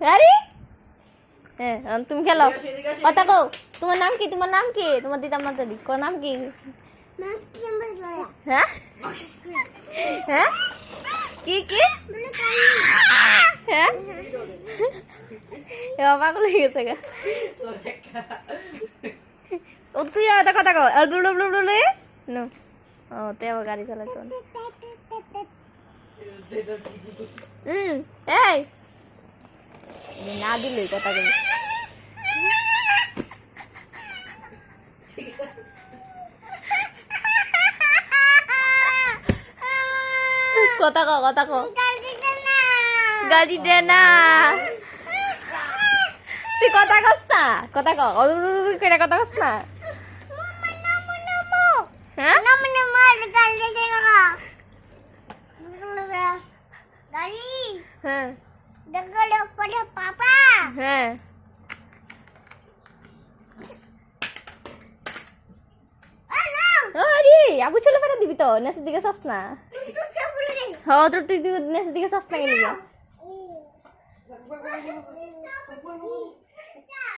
আরে হ্যাঁ তুমি খেলো কথা কও তোমার নাম কি তোমার দিদা মাতারি কোন নাম কি হ্যাঁ হ্যাঁ কি কি হ্যাঁ পাগল হয়ে গেছে গা ও তুই এটা কথা কও নো ও তে আবার গাড়ি চালাতো এই না দিলে কথা কই কথা কও গাড়ি দে না তুই কথা কস না কথা কও কইরা কথা কস না হ্যাঁ হ্যাঁ হ্যাঁ আরে আবু চলে ফেরা দিবি তো নেসের দিকে চাস না হ্যাঁ তোর তুই নেসের দিকে চাস না কেন